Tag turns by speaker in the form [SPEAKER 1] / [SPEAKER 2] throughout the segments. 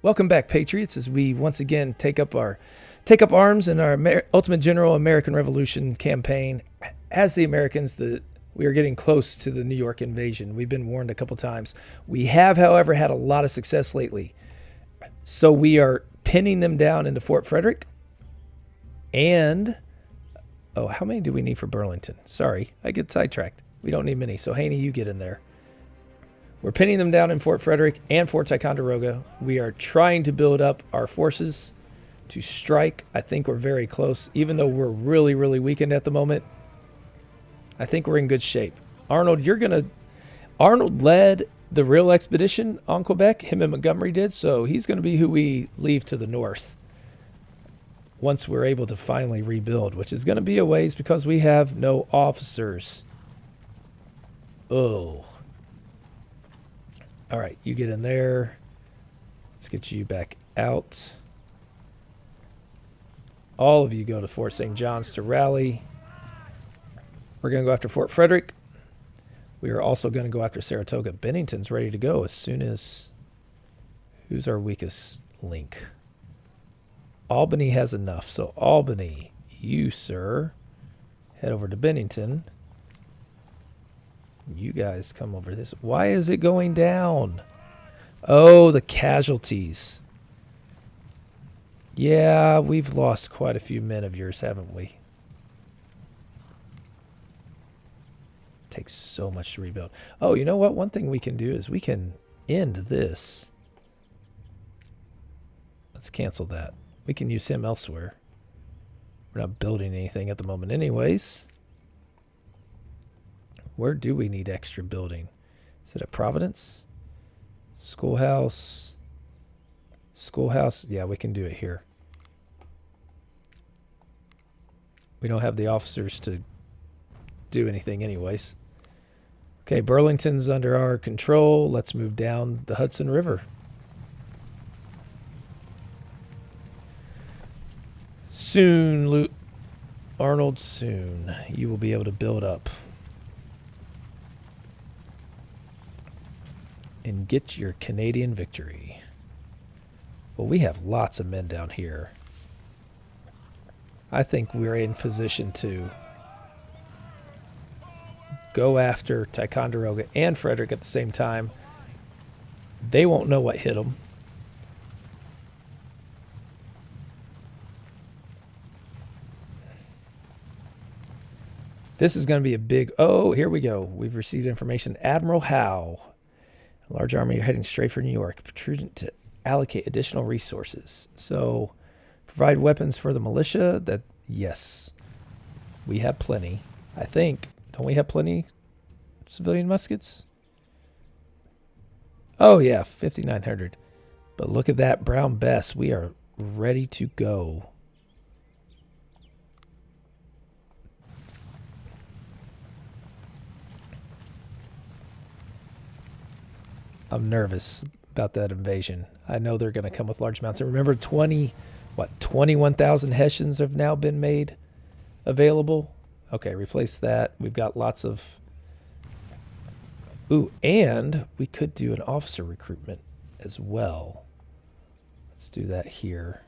[SPEAKER 1] Welcome back, Patriots, as we once again take up arms in our Ultimate General American Revolution campaign. As the Americans, we are getting close to the New York invasion. We've been warned a couple times. We have, however, had a lot of success lately. So we are pinning them down into Fort Frederick. And, how many do we need for Burlington? Sorry, I get sidetracked. We don't need many. So, Haney, you get in there. We're pinning them down in Fort Frederick and Fort Ticonderoga. We are trying to build up our forces to strike. I think we're very close, even though we're really, really weakened at the moment. I think we're in good shape. Arnold, Arnold led the real expedition on Quebec. Him and Montgomery did, so he's going to be who we leave to the north once we're able to finally rebuild, which is going to be a ways because we have no officers. Oh. All right, you get in there. Let's get you back out. All of you go to Fort St. John's to rally. We're going to go after Fort Frederick. We are also going to go after Saratoga. Bennington's ready to go as soon as... Who's our weakest link? Albany has enough. So Albany, you, sir, head over to Bennington. You guys come over this. Why is it going down? Oh, the casualties. Yeah, we've lost quite a few men of yours, haven't we? Takes so much to rebuild. Oh, you know what? One thing we can do is we can end this. Let's cancel that. We can use him elsewhere. We're not building anything at the moment anyways. Where do we need extra building? Is it at Providence? Schoolhouse? Schoolhouse? Yeah, we can do it here. We don't have the officers to do anything anyways. Okay, Burlington's under our control. Let's move down the Hudson River. Soon, Arnold, soon you will be able to build up and get your Canadian victory. Well, we have lots of men down here. I think we're in position to go after Ticonderoga and Frederick at the same time. They won't know what hit them. This is going to be a big... Oh, here we go. We've received information. Admiral Howe. A large army heading straight for New York. Prudent to allocate additional resources. So, provide weapons for the militia. That, yes. We have plenty. I think. Don't we have plenty civilian muskets? Oh, yeah. 5,900. But look at that Brown Bess. We are ready to go. I'm nervous about that invasion. I know they're going to come with large amounts. And remember, 21,000 Hessians have now been made available. Okay, replace that. We've got lots of... Ooh, and we could do an officer recruitment as well. Let's do that here.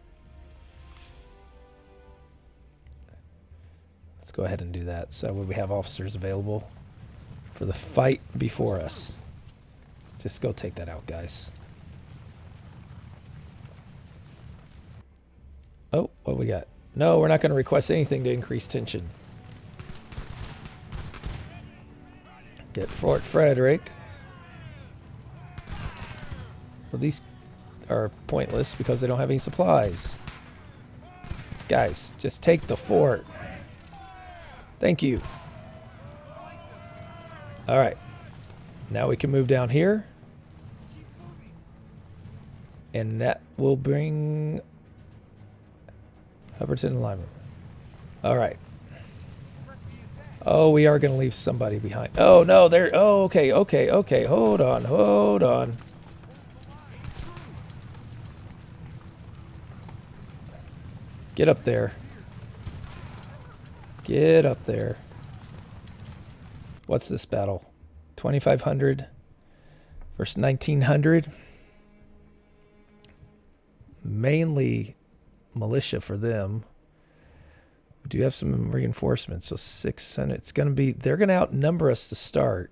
[SPEAKER 1] Let's go ahead and do that. So we have officers available for the fight before us. Just go take that out, guys. Oh, what we got? No, we're not going to request anything to increase tension. Get Fort Frederick. Well, these are pointless because they don't have any supplies. Guys, just take the fort. Thank you. All right. Now we can move down here. And that will bring Hubbardton and Lyman. All right. Oh, we are going to leave somebody behind. Oh, no. They're... Oh, okay. Hold on. Get up there. What's this battle? 2,500 versus 1,900. mainly militia for them. We do have some reinforcements, so 600. It's going to be, they're going to outnumber us to start.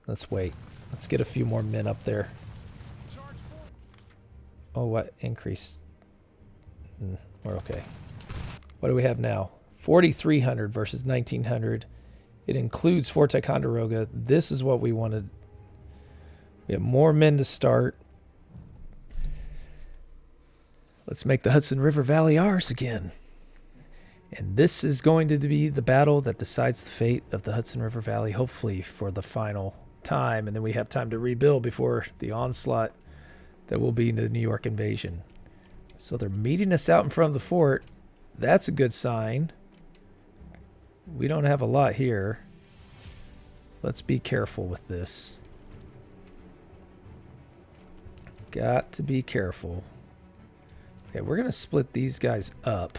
[SPEAKER 1] Let's wait. Let's get a few more men up there. Oh, what? Increase. We're okay. What do we have now? 4,300 versus 1,900. It includes Fort Ticonderoga. This is what we wanted. We have more men to start. Let's make the Hudson River Valley ours again. And this is going to be the battle that decides the fate of the Hudson River Valley, hopefully for the final time. And then we have time to rebuild before the onslaught that will be the New York invasion. So they're meeting us out in front of the fort. That's a good sign. We don't have a lot here. Let's be careful with this. Got to be careful. Okay, we're going to split these guys up,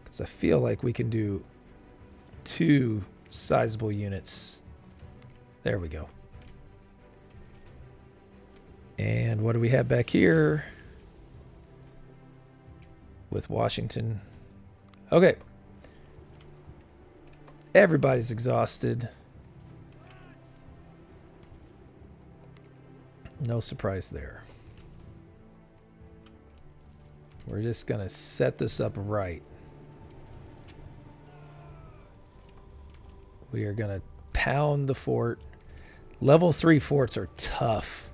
[SPEAKER 1] because I feel like we can do 2 sizable units. There we go. And what do we have back here with Washington? Okay. Everybody's exhausted. No surprise there. We're just going to set this up right. We are going to pound the fort. Level 3 forts are tough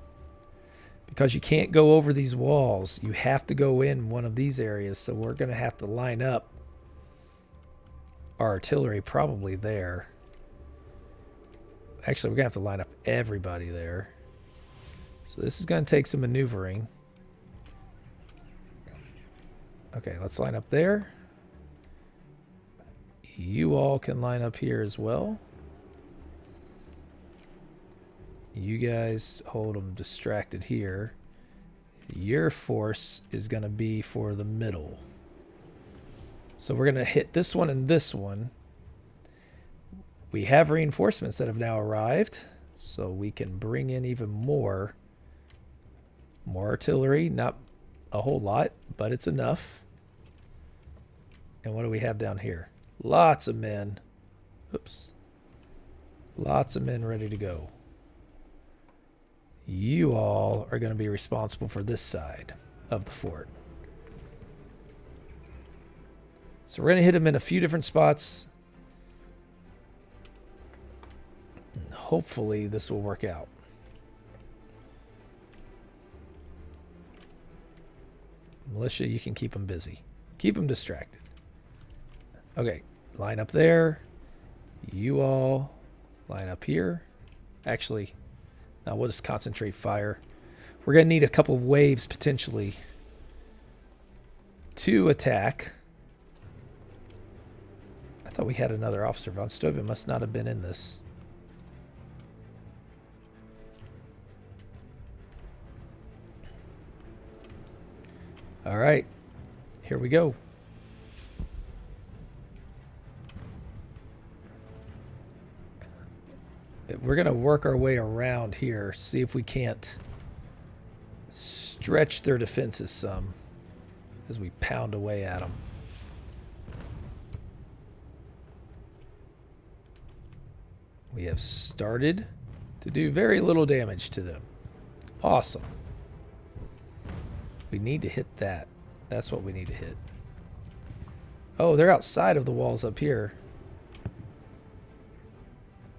[SPEAKER 1] because you can't go over these walls. You have to go in one of these areas. So we're going to have to line up our artillery probably there. Actually, we're going to have to line up everybody there. So this is going to take some maneuvering. Okay, let's line up there. You all can line up here as well. You guys hold them distracted here. Your force is going to be for the middle. So we're going to hit this one and this one. We have reinforcements that have now arrived, so we can bring in even more. More artillery, not a whole lot, but it's enough. And what do we have down here? Lots of men. Oops. Lots of men ready to go. You all are going to be responsible for this side of the fort. So we're going to hit them in a few different spots. And hopefully this will work out. Militia, you can keep them busy. Keep them distracted. Okay, line up there. You all line up here. Actually, now we'll just concentrate fire. We're going to need a couple of waves potentially to attack. I thought we had another officer. Von Steuben must not have been in this. All right, here we go. We're going to work our way around here, see if we can't stretch their defenses some as we pound away at them. We have started to do very little damage to them. Awesome. We need to hit that. That's what we need to hit. Oh, they're outside of the walls up here.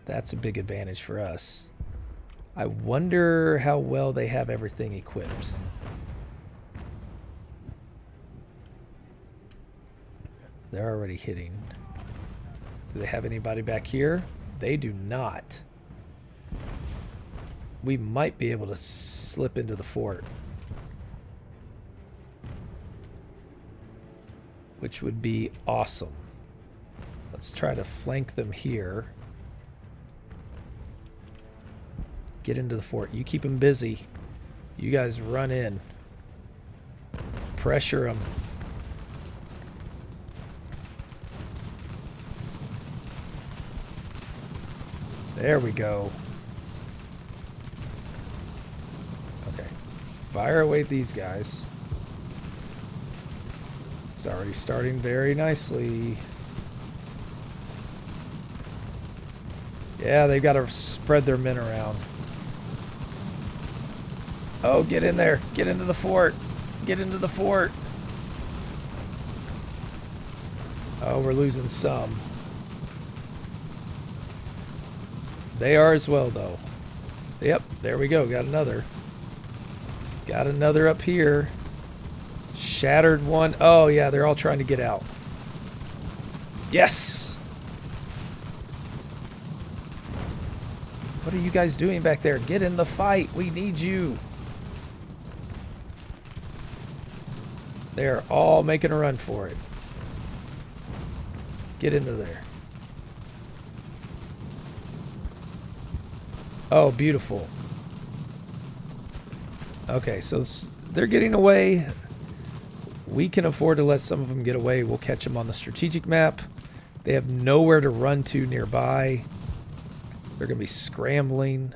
[SPEAKER 1] That's a big advantage for us. I wonder how well they have everything equipped. They're already hitting. Do they have anybody back here? They do not. We might be able to slip into the fort, which would be awesome. Let's try to flank them here. Get into the fort. You keep them busy. You guys run in. Pressure them. There we go. Fire away these guys. It's already starting very nicely. Yeah, they've got to spread their men around. Oh, get in there. Get into the fort. Get into the fort. Oh, we're losing some. They are as well, though. Yep, there we go. Got another. Got another up here. Shattered one. Oh, yeah, they're all trying to get out. Yes! What are you guys doing back there? Get in the fight. We need you. They're all making a run for it. Get into there. Oh, beautiful. Okay, so they're getting away. We can afford to let some of them get away. We'll catch them on the strategic map. They have nowhere to run to nearby. They're going to be scrambling.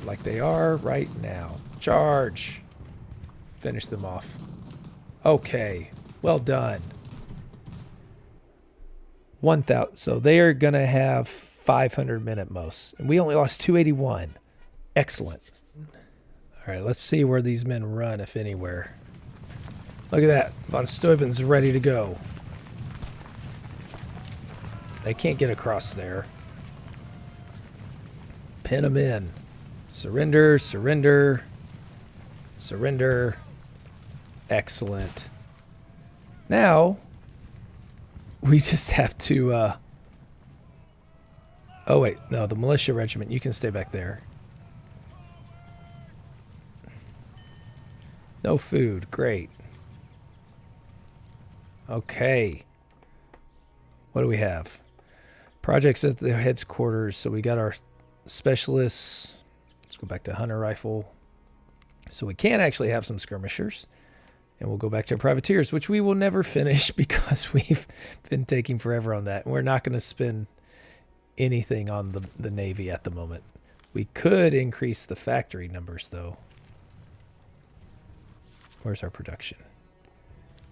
[SPEAKER 1] Like they are right now. Charge. Finish them off. Okay. Well done. 1,000. So they are going to have 500 men at most. And we only lost 281. Excellent. All right, let's see where these men run, if anywhere. Look at that. Von Steuben's ready to go. They can't get across there. Pin them in. Surrender, surrender, surrender. Excellent. Now, we just have to... Oh, wait. No, the militia regiment. You can stay back there. No food. Great. Okay. What do we have? Projects at the headquarters. So we got our specialists. Let's go back to hunter rifle. So we can actually have some skirmishers. And we'll go back to privateers, which we will never finish because we've been taking forever on that. And we're not going to spend anything on the Navy at the moment. We could increase the factory numbers, though. Where's our production?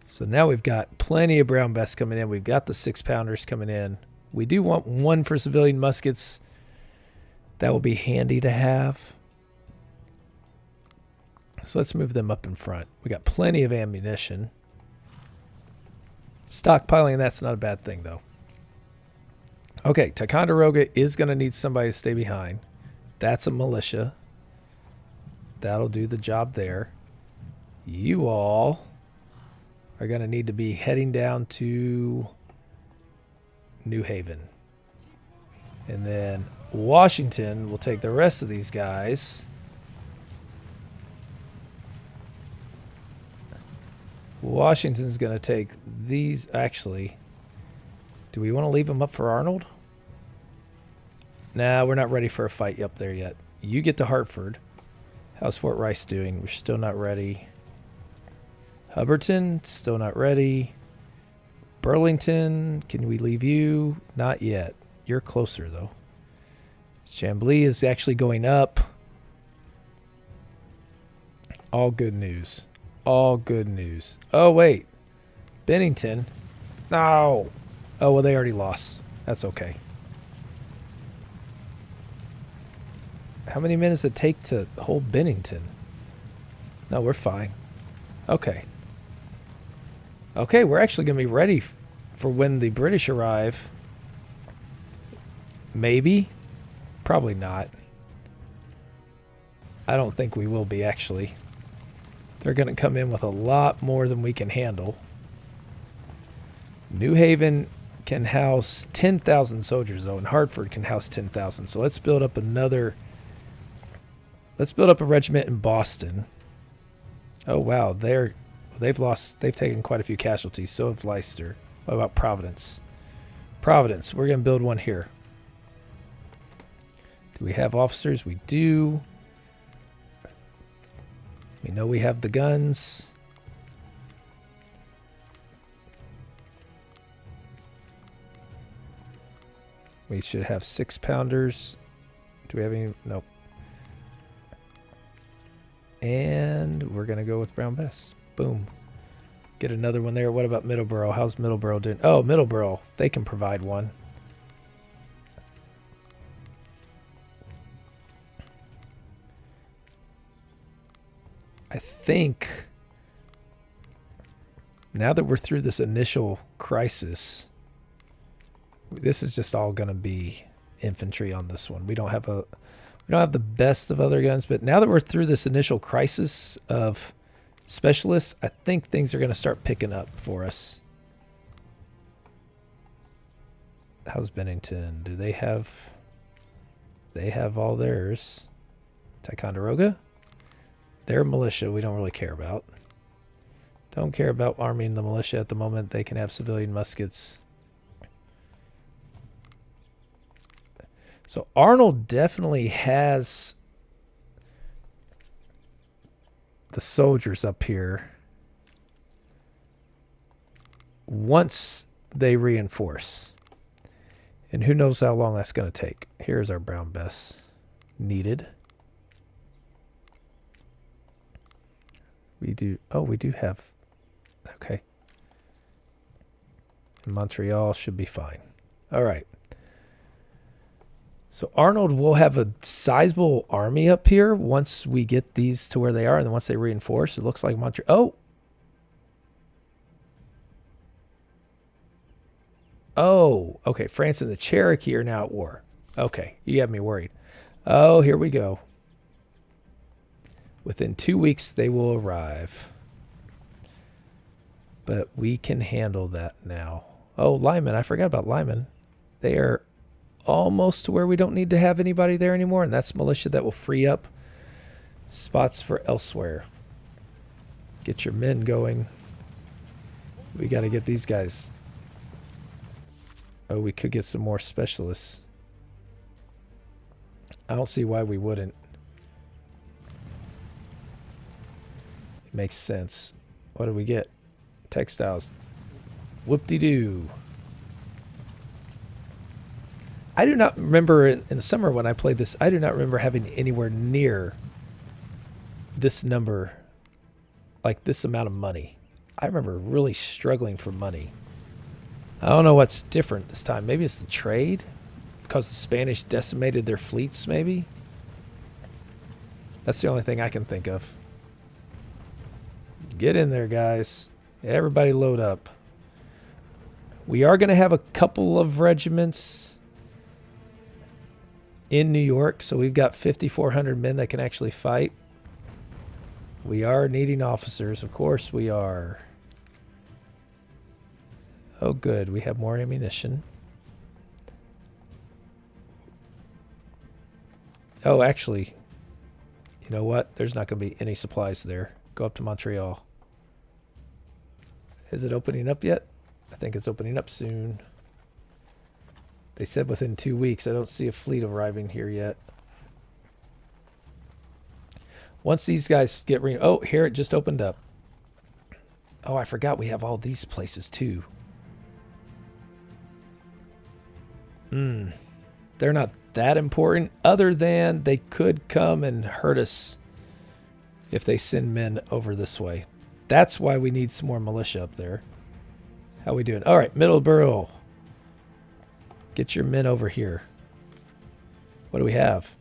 [SPEAKER 1] So now we've got plenty of brown bess coming in. We've got the 6-pounders coming in. We do want one for civilian muskets. That will be handy to have. So let's move them up in front. We got plenty of ammunition. Stockpiling, that's not a bad thing, though. Okay, Ticonderoga is going to need somebody to stay behind. That's a militia. That'll do the job there. You all are going to need to be heading down to New Haven. And then Washington will take the rest of these guys. Washington's going to take these. Actually, do we want to leave them up for Arnold? Nah, we're not ready for a fight up there yet. You get to Hartford. How's Fort Rice doing? We're still not ready. Hubbardton, still not ready. Burlington, can we leave you? Not yet. You're closer, though. Chambly is actually going up. All good news. All good news. Oh, wait. Bennington. No. Oh, well, they already lost. That's okay. How many minutes does it take to hold Bennington? No, we're fine. Okay. Okay, we're actually going to be ready for when the British arrive. Maybe. Probably not. I don't think we will be, actually. They're going to come in with a lot more than we can handle. New Haven can house 10,000 soldiers, though, and Hartford can house 10,000. So let's build up another... Let's build up a regiment in Boston. Oh, wow. They've taken quite a few casualties. So have Leicester. What about Providence? Providence. We're going to build one here. Do we have officers? We do. We know we have the guns. We should have 6-pounders. Do we have any? Nope. And we're going to go with Brown Bess. Boom. Get another one there. What about Middleborough? How's Middleborough doing? Oh, Middleborough. They can provide one. I think now that we're through this initial crisis, this is just all going to be infantry on this one. We don't have the best of other guns, but now that we're through this initial crisis of specialists, I think things are going to start picking up for us. How's Bennington? Do they have... They have all theirs. Ticonderoga? Their militia we don't really care about. Don't care about arming the militia at the moment. They can have civilian muskets. So Arnold definitely has the soldiers up here once they reinforce. And who knows how long that's going to take. Here's our Brown Bess needed. We do have, okay. Montreal should be fine. All right. So Arnold will have a sizable army up here once we get these to where they are, and then once they reinforce, it looks like Montreal. Oh, okay. France and the Cherokee are now at war. Okay, you have me worried. Oh, here we go. Within 2 weeks, they will arrive. But we can handle that now. Oh, Lyman. I forgot about Lyman. They are almost to where we don't need to have anybody there anymore, and that's militia that will free up spots for elsewhere. Get your men going. We got to get these guys. Oh, we could get some more specialists. I don't see why we wouldn't. It makes sense. What do we get? Textiles. Whoop-de-doo. I do not remember in the summer when I played this, I do not remember having anywhere near this number, like this amount of money. I remember really struggling for money. I don't know what's different this time. Maybe it's the trade? Because the Spanish decimated their fleets, maybe? That's the only thing I can think of. Get in there, guys. Everybody load up. We are going to have a couple of regiments in New York, so we've got 5,400 men that can actually fight. We are needing officers. Of course we are. Oh, good. We have more ammunition. Oh, actually, you know what? There's not going to be any supplies there. Go up to Montreal. Is it opening up yet? I think it's opening up soon. They said within 2 weeks. I don't see a fleet arriving here yet. Once these guys get oh, here it just opened up. Oh, I forgot we have all these places too. They're not that important, other than they could come and hurt us if they send men over this way. That's why we need some more militia up there. How we doing? All right, Middleborough. Get your men over here. What do we have?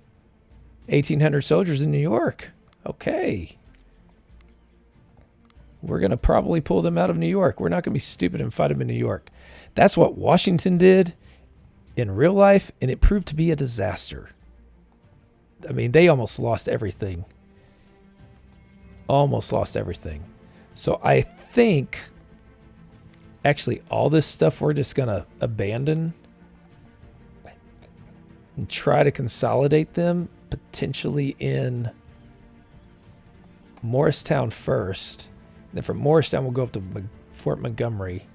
[SPEAKER 1] 1,800 soldiers in New York. Okay. We're going to probably pull them out of New York. We're not going to be stupid and fight them in New York. That's what Washington did in real life, and it proved to be a disaster. I mean, they almost lost everything. Almost lost everything. So I think, actually, all this stuff we're just going to abandon and try to consolidate them, potentially in Morristown first. And then from Morristown, we'll go up to Fort Montgomery.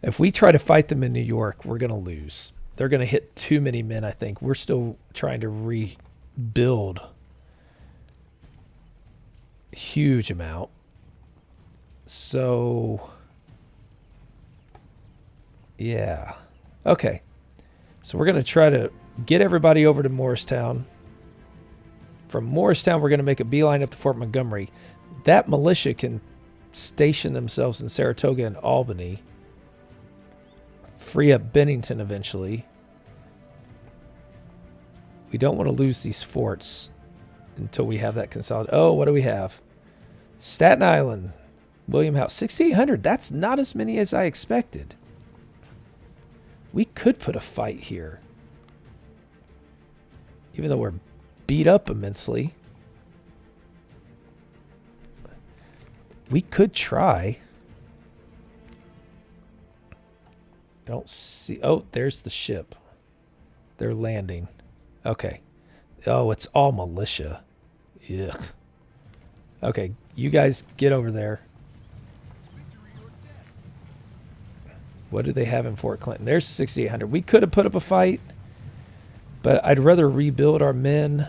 [SPEAKER 1] If we try to fight them in New York, we're going to lose. They're going to hit too many men, I think. We're still trying to rebuild a huge amount. So, yeah. Okay. So we're going to try to get everybody over to Morristown. From Morristown, we're going to make a beeline up to Fort Montgomery. That militia can station themselves in Saratoga and Albany. Free up Bennington eventually. We don't want to lose these forts until we have that consolidated. Oh, what do we have? Staten Island. William House. 6,800. That's not as many as I expected. We could put a fight here. Even though we're beat up immensely. We could try. I don't see... Oh, there's the ship. They're landing. Okay. Oh, it's all militia. Ugh. Okay, you guys get over there. What do they have in Fort Clinton? There's 6,800. We could have put up a fight, but I'd rather rebuild our men.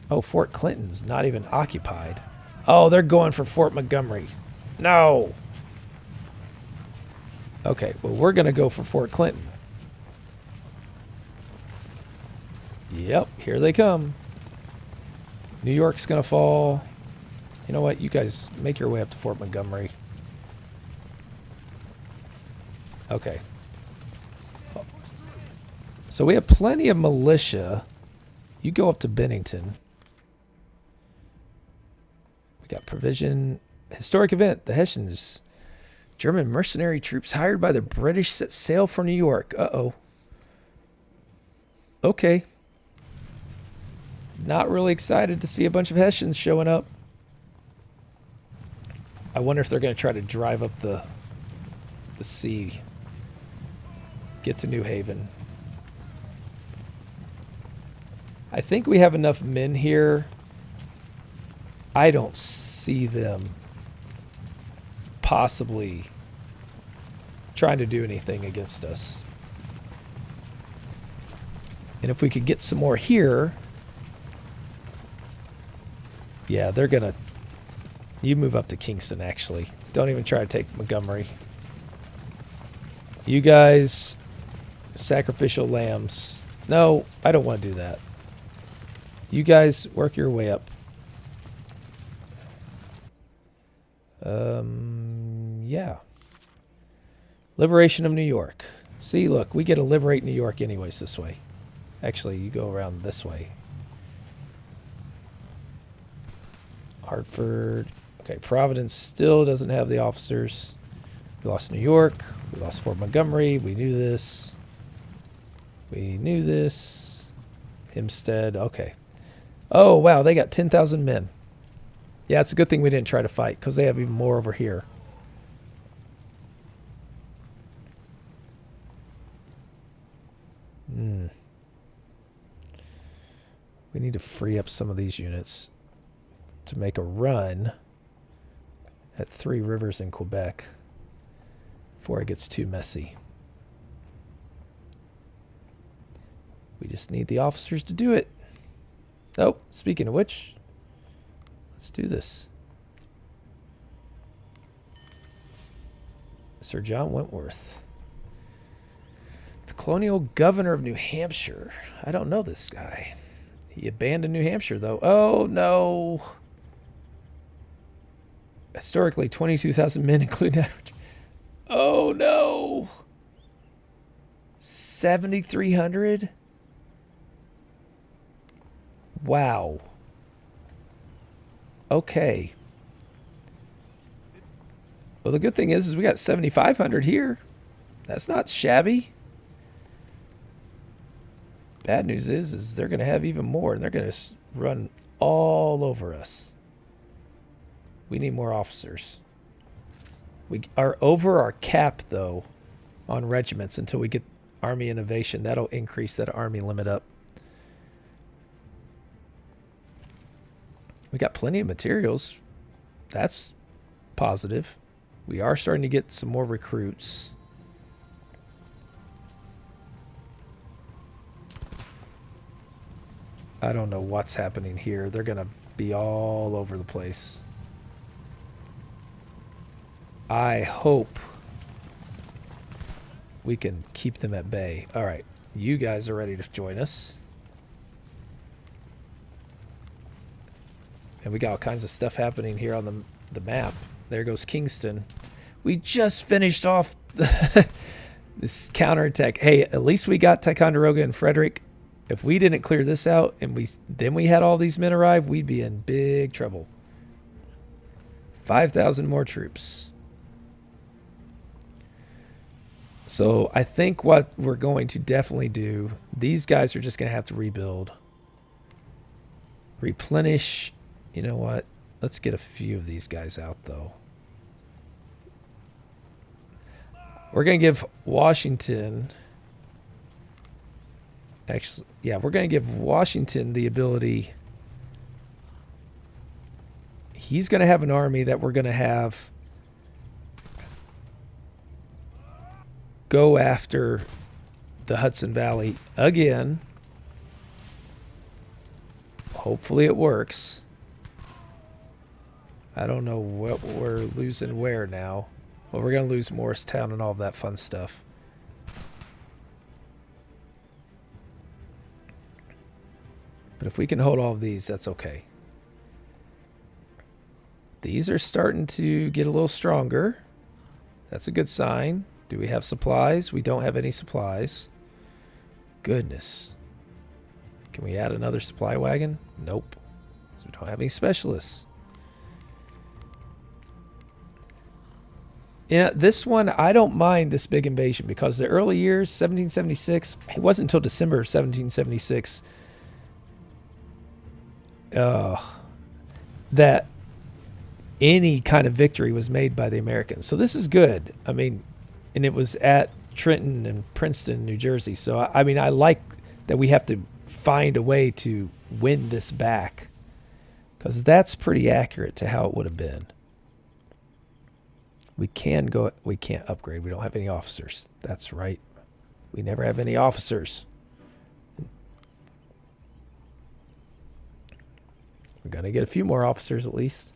[SPEAKER 1] Oh, Fort Clinton's not even occupied. Oh, they're going for Fort Montgomery. No. Okay, well, we're going to go for Fort Clinton. Yep, here they come. New York's going to fall. You know what? You guys make your way up to Fort Montgomery. Okay. So we have plenty of militia. You go up to Bennington. We got provision. Historic event. The Hessians. German mercenary troops hired by the British set sail for New York. Uh-oh. Okay. Not really excited to see a bunch of Hessians showing up. I wonder if they're going to try to drive up the sea. Get to New Haven. I think we have enough men here. I don't see them possibly trying to do anything against us. And if we could get some more here... Yeah, they're going to... You move up to Kingston, actually. Don't even try to take Montgomery. You guys... Sacrificial lambs. No, I don't want to do that. You guys work your way up. Yeah. Liberation of New York. See, look, we get to liberate New York anyways this way. Actually, you go around this way. Hartford. Okay, Providence still doesn't have the officers. We lost New York. We lost Fort Montgomery. We knew this. We knew this. Hempstead. Okay. Oh, wow. They got 10,000 men. Yeah, it's a good thing we didn't try to fight because they have even more over here. We need to free up some of these units to make a run at Three Rivers in Quebec before it gets too messy. We just need the officers to do it. Oh, speaking of which, let's do this. Sir John Wentworth. The colonial governor of New Hampshire. I don't know this guy. He abandoned New Hampshire, though. Oh, no. Historically, 22,000 men, including average. Oh, no. 7,300? Wow. Okay. Well, the good thing is we got 7,500 here. That's not shabby. Bad news is they're going to have even more, and they're going to run all over us. We need more officers. We are over our cap, though, on regiments until we get Army Innovation. That'll increase that Army limit up. We got plenty of materials. That's positive. We are starting to get some more recruits. I don't know what's happening here. They're going to be all over the place. I hope we can keep them at bay. All right. You guys are ready to join us. And we got all kinds of stuff happening here on the map. There goes Kingston. We just finished off this counterattack. Hey, at least we got Ticonderoga and Frederick. If we didn't clear this out and we had all these men arrive, we'd be in big trouble. 5,000 more troops. So I think what we're going to definitely do, these guys are just going to have to rebuild. Replenish. You know what? Let's get a few of these guys out, though. We're going to give Washington... Actually, yeah, we're going to give Washington the ability... He's going to have an army that we're going to have go after the Hudson Valley again. Hopefully it works. I don't know what we're losing where now. Well, we're going to lose Morristown and all of that fun stuff. But if we can hold all of these, that's okay. These are starting to get a little stronger. That's a good sign. Do we have supplies? We don't have any supplies. Goodness. Can we add another supply wagon? Nope. Because we don't have any specialists. Yeah, this one, I don't mind this big invasion because the early years, 1776, it wasn't until December of 1776 that any kind of victory was made by the Americans. So this is good. I mean, and it was at Trenton and Princeton, New Jersey. So, I mean, I like that we have to find a way to win this back because that's pretty accurate to how it would have been. We can't upgrade. We don't have any officers. That's right. We never have any officers. We're going to get a few more officers at least.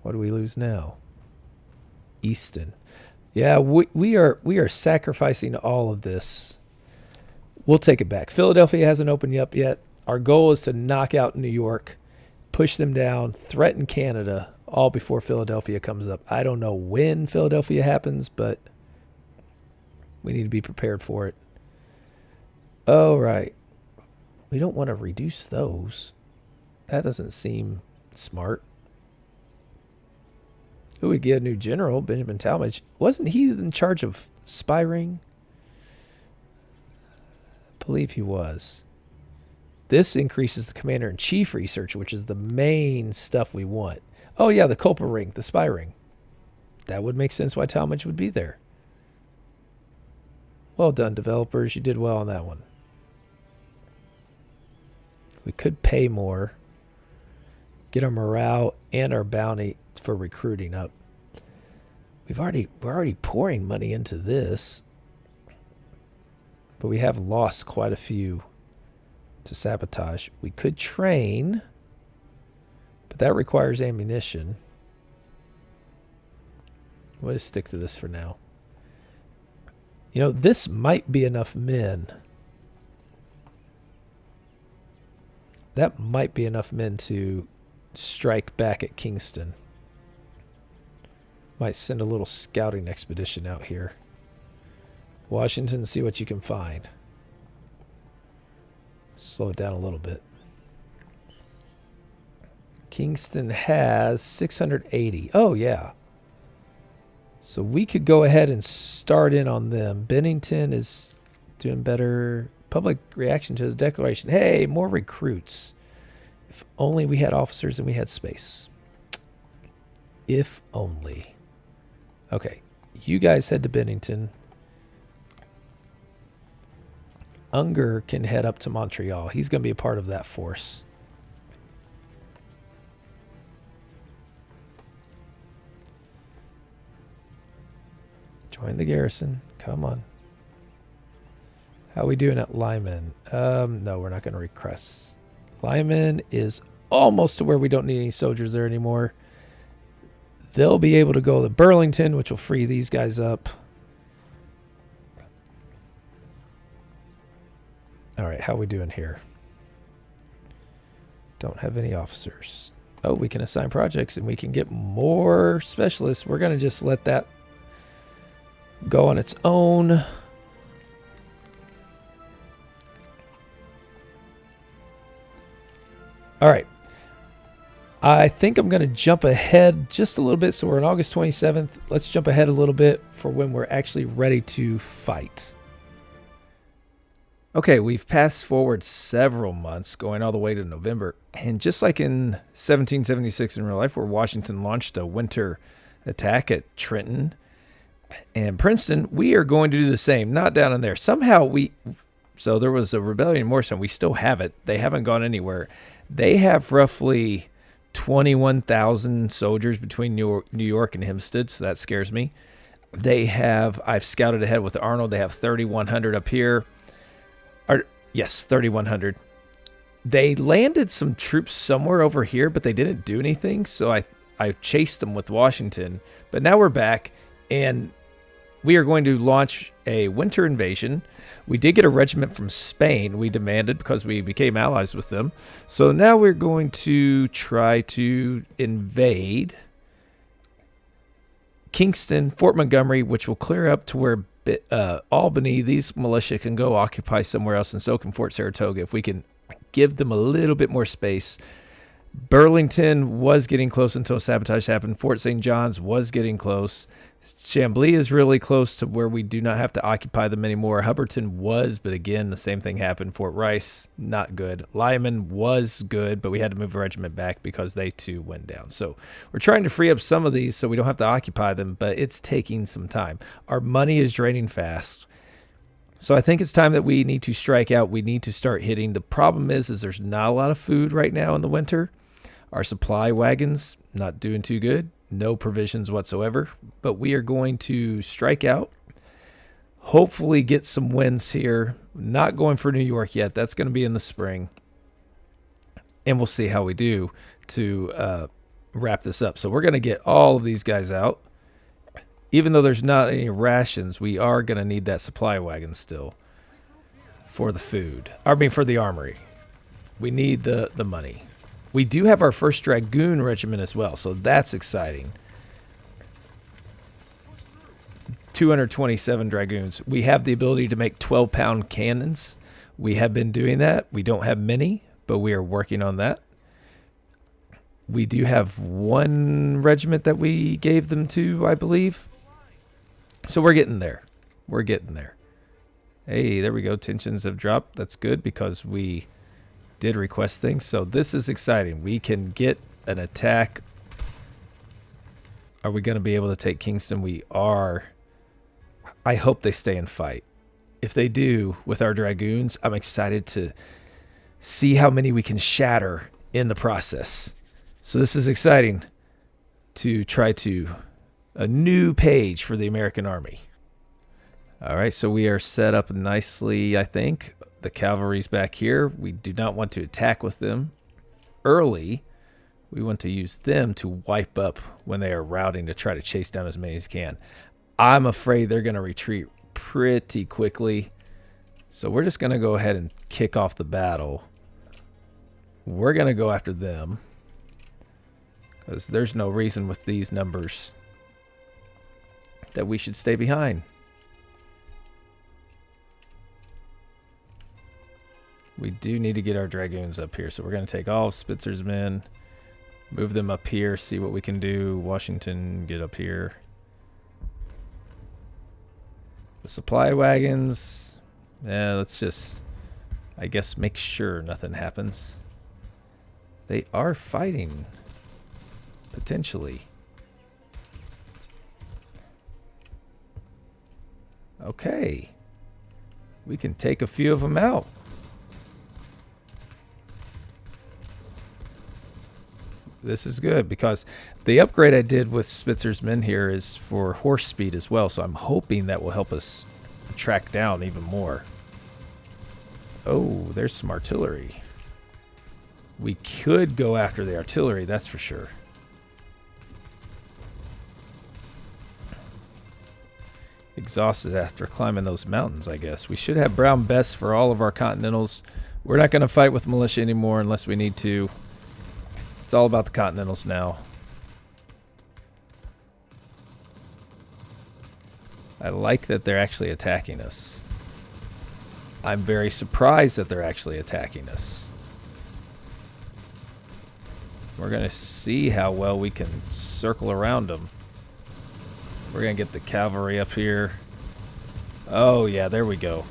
[SPEAKER 1] What do we lose now? Easton. Yeah, we are sacrificing all of this. We'll take it back. Philadelphia hasn't opened up yet. Our goal is to knock out New York, push them down, threaten Canada, all before Philadelphia comes up. I don't know when Philadelphia happens, but we need to be prepared for it. Oh, right. We don't want to reduce those. That doesn't seem smart. Who would get a new general? Benjamin Talmadge. Wasn't he in charge of spy ring? I believe he was. This increases the commander-in-chief research, which is the main stuff we want. Oh, yeah, the Culper ring, the spy ring. That would make sense why Talmadge would be there. Well done, developers. You did well on that one. We could pay more. Get our morale and our bounty for recruiting up. We're already pouring money into this. But we have lost quite a few to sabotage. We could train, but that requires ammunition. We'll just stick to this for now. You know, this might be enough men. That might be enough men to strike back at Kingston. Might send a little scouting expedition out here. Washington, see what you can find. Slow it down a little bit. Kingston has 680. Oh, yeah. So we could go ahead and start in on them. Bennington is doing better. Public reaction to the declaration. Hey, more recruits. If only we had officers and we had space. If only. Okay. You guys head to Bennington. Unger can head up to Montreal. He's going to be a part of that force. Join the garrison. Come on. How are we doing at Lyman? No, we're not going to request. Lyman is almost to where we don't need any soldiers there anymore. They'll be able to go to Burlington, which will free these guys up. All right, how are we doing here? Don't have any officers. Oh, we can assign projects and we can get more specialists. We're going to just let that go on its own. All right. I think I'm going to jump ahead just a little bit. So we're on August 27th. Let's jump ahead a little bit for when we're actually ready to fight. Okay, we've passed forward several months, going all the way to November. And just like in 1776 in real life, where Washington launched a winter attack at Trenton and Princeton, we are going to do the same, not down in there. Somehow so there was a rebellion in Morristown. We still have it. They haven't gone anywhere. They have roughly 21,000 soldiers between New York and Hempstead, so that scares me. I've scouted ahead with Arnold. They have 3,100 up here. Yes, 3,100. They landed some troops somewhere over here, but they didn't do anything, so I chased them with Washington. But now we're back, and we are going to launch a winter invasion. We did get a regiment from Spain. We demanded because we became allies with them. So now we're going to try to invade Kingston, Fort Montgomery, which will clear up to where Albany, these militia can go occupy somewhere else, and so can Fort Saratoga if we can give them a little bit more space. Burlington was getting close until sabotage happened. Fort St. John's was getting close. Chambly is really close to where we do not have to occupy them anymore. Hubbardton was, but again, the same thing happened. Fort Rice, not good. Lyman was good, but we had to move a regiment back because they too went down. So we're trying to free up some of these so we don't have to occupy them, but it's taking some time. Our money is draining fast. So I think it's time that we need to strike out. We need to start hitting. The problem is there's not a lot of food right now in the winter. Our supply wagons not doing too good. No provisions whatsoever. But we are going to strike out. Hopefully get some wins here. Not going for New York yet. That's going to be in the spring. And we'll see how we do to wrap this up. So we're going to get all of these guys out. Even though there's not any rations, we are going to need that supply wagon still for the food. I mean, for the armory. We need the money. We do have our first Dragoon regiment as well, so that's exciting. 227 Dragoons. We have the ability to make 12-pound cannons. We have been doing that. We don't have many, but we are working on that. We do have one regiment that we gave them to, I believe. So we're getting there. We're getting there. Hey, there we go. Tensions have dropped. That's good because we did request things. So this is exciting. We can get an attack. Are we going to be able to take Kingston? We are. I hope they stay and fight. If they do with our Dragoons, I'm excited to see how many we can shatter in the process. So this is exciting to try to a new page for the American Army. All right, so we are set up nicely, I think. The cavalry's back here. We do not want to attack with them early. We want to use them to wipe up when they are routing to try to chase down as many as can. I'm afraid they're going to retreat pretty quickly. So we're just going to go ahead and kick off the battle. We're going to go after them because there's no reason with these numbers that we should stay behind. We do need to get our Dragoons up here. So we're going to take all of Spitzer's men, move them up here, see what we can do. Washington, get up here. The supply wagons, let's just, I guess, make sure nothing happens. They are fighting, potentially. Okay. We can take a few of them out. This is good because the upgrade I did with Spitzer's men here is for horse speed as well. So I'm hoping that will help us track down even more. Oh, there's some artillery. We could go after the artillery, that's for sure. Exhausted after climbing those mountains, I guess. We should have brown vests for all of our Continentals. We're not going to fight with militia anymore unless we need to. It's all about the Continentals now. I like that they're actually attacking us. I'm very surprised that they're actually attacking us. We're going to see how well we can circle around them. We're going to get the cavalry up here. Oh, yeah, there we go.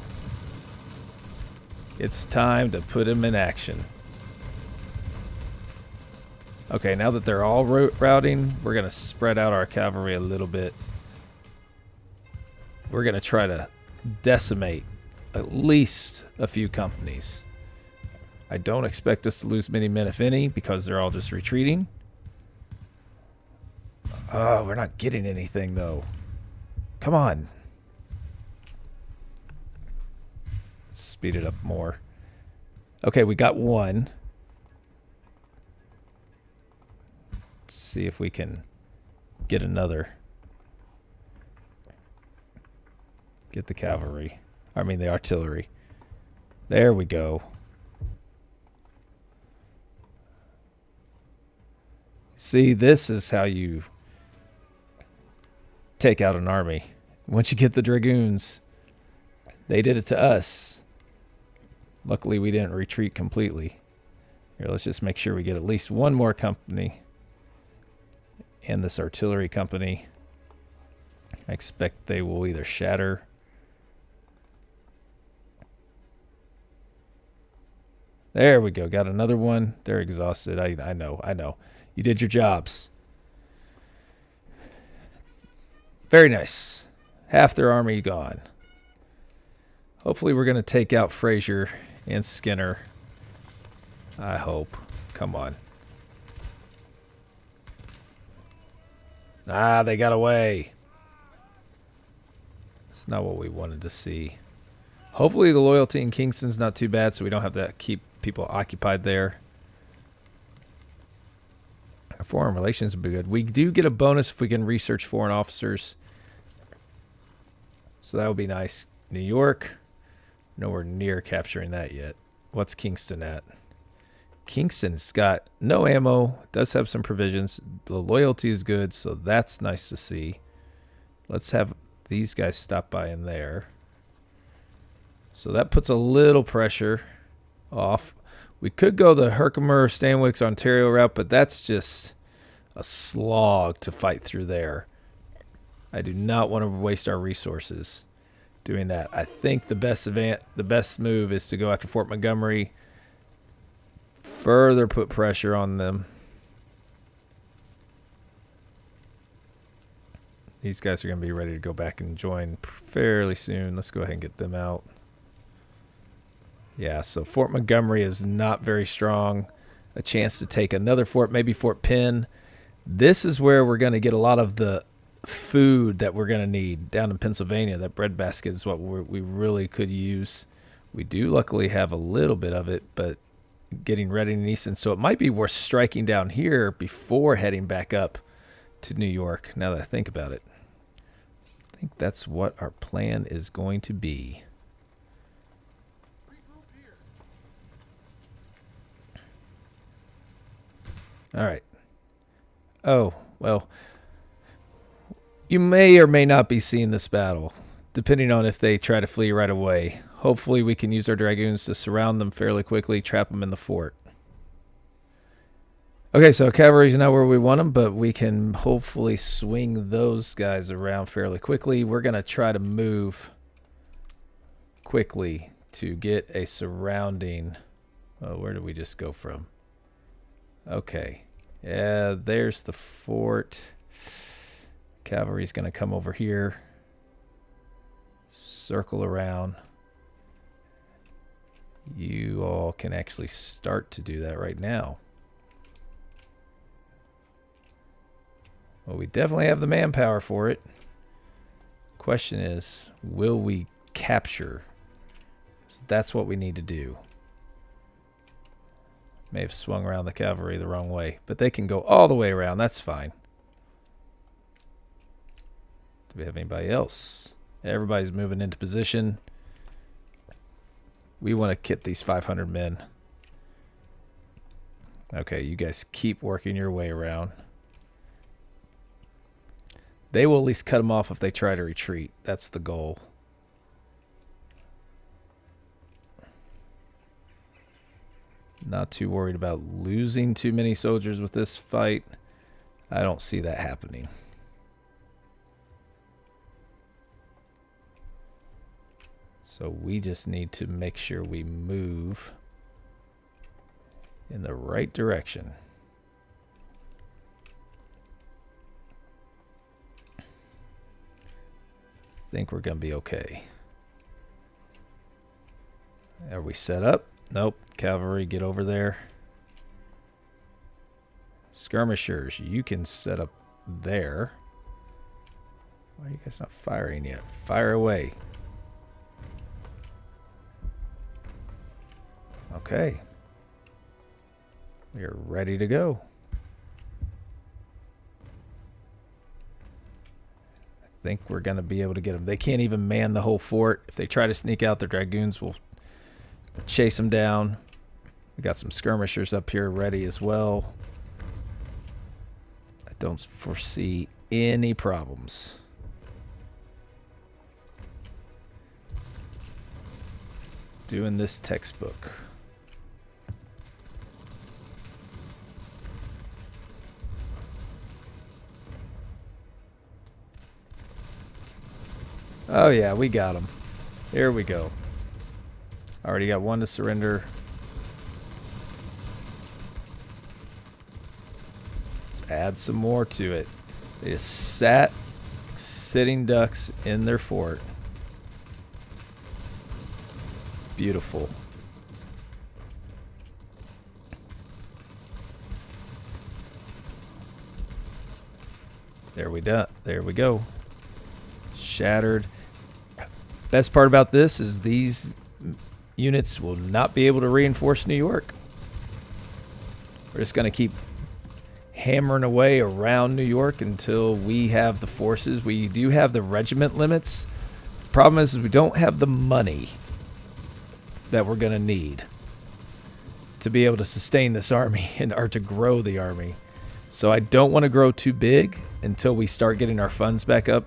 [SPEAKER 1] It's time to put them in action. Okay, now that they're all routing, we're going to spread out our cavalry a little bit. We're going to try to decimate at least a few companies. I don't expect us to lose many men, if any, because they're all just retreating. Oh, we're not getting anything, though. Come on. Let's speed it up more. Okay, we got one. Let's see if we can get another. Get the cavalry. I mean the artillery. There we go. See, this is how you take out an army. Once you get the dragoons, they did it to us. Luckily, we didn't retreat completely. Here, let's just make sure we get at least one more company. And this artillery company. I expect they will either shatter. There we go. Got another one. They're exhausted. I know. You did your jobs. Very nice. Half their army gone. Hopefully we're going to take out Fraser and Skinner. I hope. Come on. Ah, they got away. That's not what we wanted to see. Hopefully the loyalty in Kingston's not too bad, so we don't have to keep people occupied there. Our foreign relations would be good. We do get a bonus if we can research foreign officers. So that would be nice. New York. Nowhere near capturing that yet. What's Kingston at? Kingston's got no ammo. Does have some provisions. The loyalty is good, so that's nice to see. Let's have these guys stop by in there. So that puts a little pressure off. We could go the Herkimer, Stanwix, Ontario route, but that's just a slog to fight through there. I do not want to waste our resources doing that. I think the best move is to go after Fort Montgomery, further put pressure on them. These guys are going to be ready to go back and join fairly soon. Let's go ahead and get them out. Yeah, so Fort Montgomery is not very strong. A chance to take another fort, maybe Fort Penn. This is where we're going to get a lot of the food that we're going to need down in Pennsylvania. That breadbasket is what we really could use. We do luckily have a little bit of it, but getting ready in Easton. So it might be worth striking down here before heading back up to New York, now that I think about it. I think that's what our plan is going to be. All right. Oh, well, you may or may not be seeing this battle, depending on if they try to flee right away. Hopefully we can use our dragoons to surround them fairly quickly, trap them in the fort. Okay, so cavalry's not where we want them, but we can hopefully swing those guys around fairly quickly. We're going to try to move quickly to get a surrounding. Oh, where did we just go from? Okay. Yeah, there's the fort. Cavalry's going to come over here. Circle around. You all can actually start to do that right now. Well, we definitely have the manpower for it. Question is, will we capture? So that's what we need to do. May have swung around the cavalry the wrong way, but they can go all the way around. That's fine. Do we have anybody else? Everybody's moving into position. We want to get these 500 men. Okay, you guys keep working your way around. They will at least cut them off if they try to retreat. That's the goal. Not too worried about losing too many soldiers with this fight. I don't see that happening. So we just need to make sure we move in the right direction. Think we're going to be okay. Are we set up? Nope. Cavalry, get over there. Skirmishers, you can set up there. Why are you guys not firing yet? Fire away. Okay. We are ready to go. I think we're going to be able to get them. They can't even man the whole fort. If they try to sneak out, their dragoons will chase them down. We got some skirmishers up here ready as well. I don't foresee any problems. Doing this textbook. Oh yeah, we got them. Here we go. Already got one to surrender. Let's add some more to it. They just sat sitting ducks in their fort. Beautiful. There we go. Shattered. Best part about this is these units will not be able to reinforce New York. We're just going to keep hammering away around New York until we have the forces. We do have the regiment limits. Problem is we don't have the money that we're going to need to be able to sustain this army and or to grow the army. So I don't want to grow too big until we start getting our funds back up.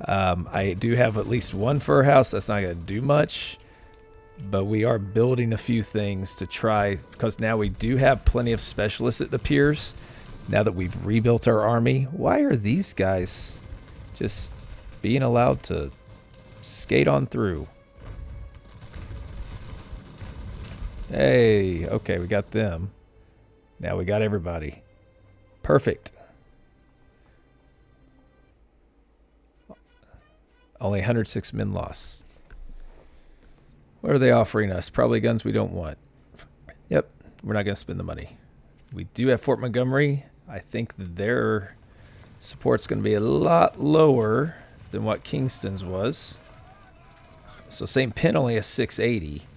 [SPEAKER 1] I do have at least one fur house. That's not going to do much, but we are building a few things to try, because now we do have plenty of specialists, it appears, now that we've rebuilt our army. Why are these guys just being allowed to skate on through? Hey, okay, we got them. Now we got everybody. Perfect. Only 106 men lost. What are they offering us? Probably guns we don't want. Yep, we're not going to spend the money. We do have Fort Montgomery. I think their support's going to be a lot lower than what Kingston's was. So St. Penn only has 680.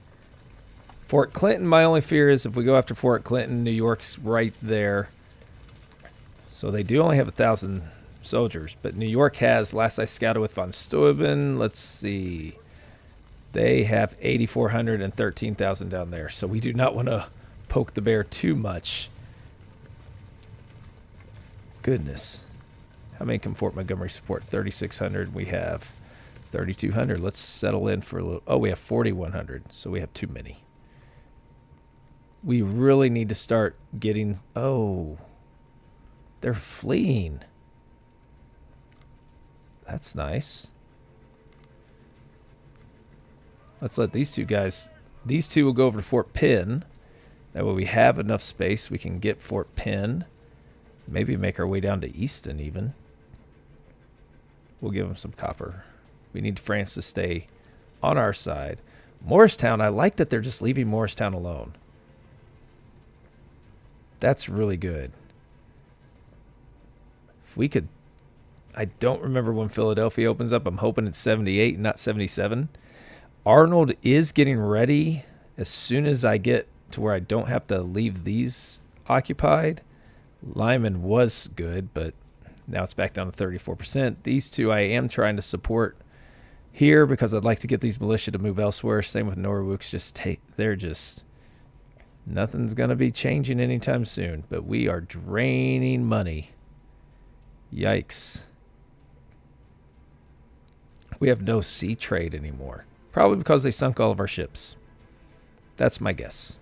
[SPEAKER 1] Fort Clinton, my only fear is if we go after Fort Clinton, New York's right there. So they do only have 1,000 soldiers, but New York has, last I scouted with von Steuben, let's see, they have 8,400 and 13,000 down there. So we do not want to poke the bear too much. Goodness. How many can Fort Montgomery support? 3,600. We have 3,200. Let's settle in for a little. Oh, we have 4,100. So we have too many. We really need to start getting. Oh, they're fleeing. That's nice. Let's let these two guys. These two will go over to Fort Penn. That way we have enough space. We can get Fort Penn. Maybe make our way down to Easton even. We'll give them some copper. We need France to stay on our side. Morristown, I like that they're just leaving Morristown alone. That's really good. If we could... I don't remember when Philadelphia opens up. I'm hoping it's 78 and not 77. Arnold is getting ready as soon as I get to where I don't have to leave these occupied. Lyman was good, but now it's back down to 34%. These two I am trying to support here because I'd like to get these militia to move elsewhere. Same with Norwooks. They're just Nothing's going to be changing anytime soon, but we are draining money. Yikes. We have no sea trade anymore. Probably because they sunk all of our ships. That's my guess.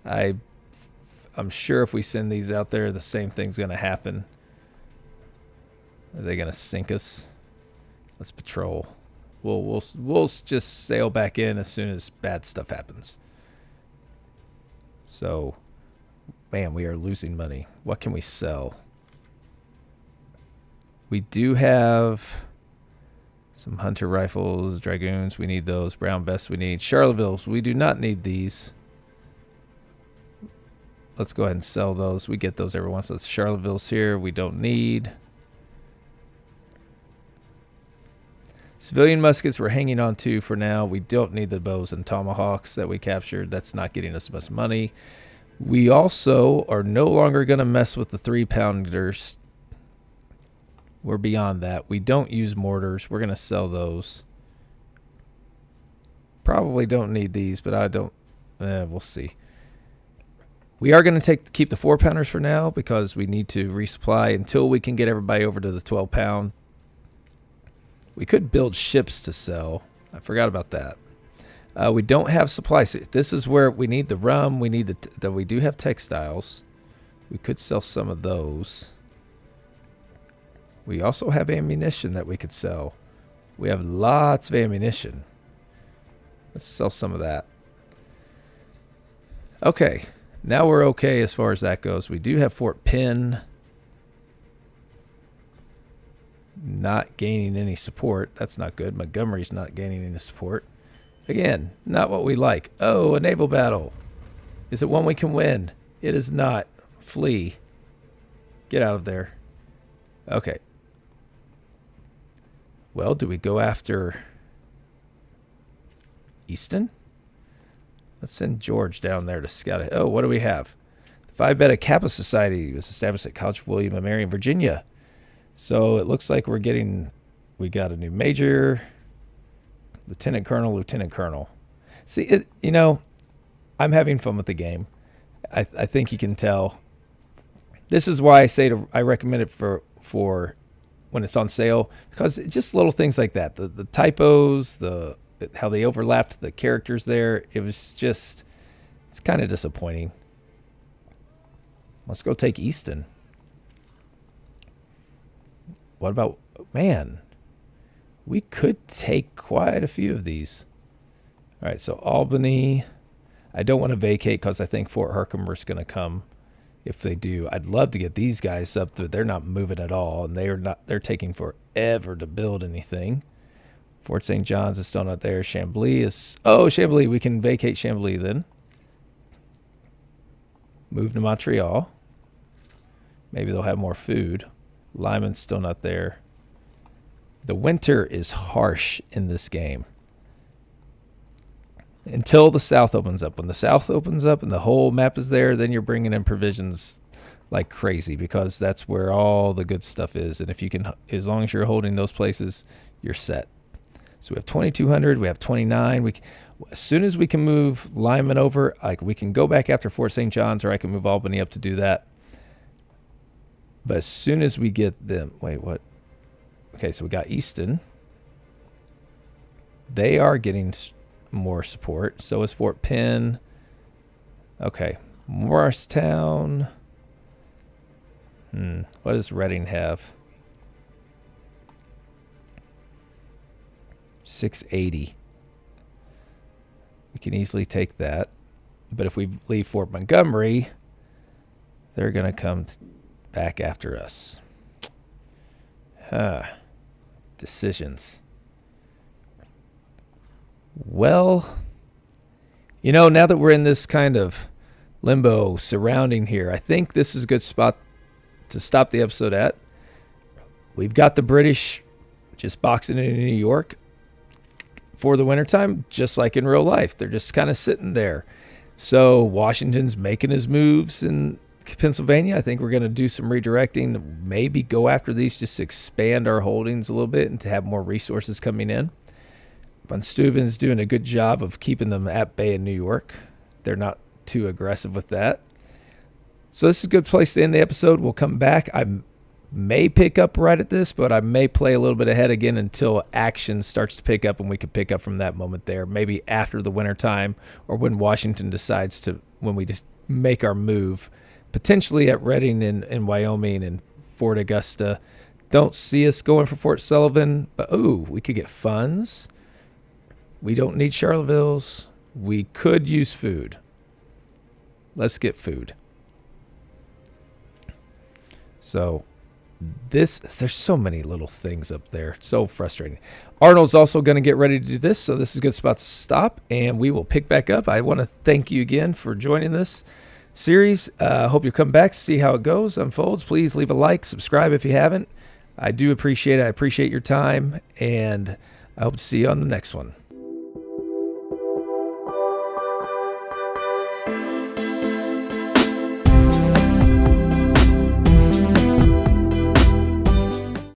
[SPEAKER 1] I'm sure if we send these out there, the same thing's going to happen. Are they going to sink us? Let's patrol. We'll just sail back in as soon as bad stuff happens. So, man, we are losing money. What can we sell? We do have some hunter rifles, dragoons. We need those. Brown vests we need. Charlevilles, we do not need these. Let's go ahead and sell those. We get those every once in a while. Charlevilles here we don't need. Civilian muskets we're hanging on to for now. We don't need the bows and tomahawks that we captured. That's not getting us much money. We also are no longer going to mess with the 3-pounders. We're beyond that. We don't use mortars. We're going to sell those. Probably don't need these, but I don't. We'll see. We are going to keep the 4-pounders for now because we need to resupply until we can get everybody over to the 12-pound. We could build ships to sell. I forgot about that. We don't have supplies. This is where we need the rum. We need we do have textiles. We could sell some of those. We also have ammunition that we could sell. We have lots of ammunition. Let's sell some of that. Okay. Now we're okay as far as that goes. We do have Fort Penn. Not gaining any support. That's not good. Montgomery's not gaining any support. Again, not what we like. Oh, a naval battle. Is it one we can win? It is not. Flee. Get out of there. Okay. Well, do we go after Easton? Let's send George down there to scout it. Oh, what do we have? The Phi Beta Kappa Society was established at College William and Mary in Virginia. So it looks like we got a new major, lieutenant colonel. See, I'm having fun with the game. I think you can tell. This is why I recommend it for when it's on sale, because just little things like that, the typos, how they overlapped the characters there, it's kind of disappointing. Let's go take Easton. What about, man, we could take quite a few of these. All right, so Albany. I don't want to vacate because I think Fort Herkimer's going to come. If they do, I'd love to get these guys up there. They're not moving at all, and they're taking forever to build anything. Fort St. John's is still not there. Chambly, we can vacate Chambly then. Move to Montreal. Maybe they'll have more food. Lyman's still not there. The winter is harsh in this game. Until the south opens up. When the south opens up and the whole map is there, then you're bringing in provisions like crazy because that's where all the good stuff is. And if you can, as long as you're holding those places, you're set. So we have 2,200. We have 29. As soon as we can move Lyman over, we can go back after Fort St. John's, or I can move Albany up to do that. But as soon as we get them... Wait, what? Okay, so we got Easton. They are getting more support. So is Fort Penn. Okay. Morristown. What does Reading have? 680. We can easily take that. But if we leave Fort Montgomery, they're going to come back after us. Decisions. Well, now that we're in this kind of limbo surrounding here, I think this is a good spot to stop the episode at. We've got the British just boxing in New York for the wintertime, just like in real life. They're just kind of sitting there. So Washington's making his moves in Pennsylvania, I think we're going to do some redirecting, maybe go after these just to expand our holdings a little bit and to have more resources coming in. Von Steuben's doing a good job of keeping them at bay in New York. They're not too aggressive with that. So this is a good place to end the episode. We'll come back. I may pick up right at this, but I may play a little bit ahead again until action starts to pick up, and we can pick up from that moment there, maybe after the winter time or when Washington decides to, when we just make our move, potentially at Reading in Wyoming and Fort Augusta. Don't see us going for Fort Sullivan, but we could get funds. We don't need Charleville's. We could use food. Let's get food. So there's so many little things up there. So frustrating. Arnold's also going to get ready to do this, so this is a good spot to stop, and we will pick back up. I want to thank you again for joining this series. I hope you come back, see how it goes, unfolds. Please leave a like, subscribe if you haven't. I do appreciate it. I appreciate your time, and I hope to see you on the next one.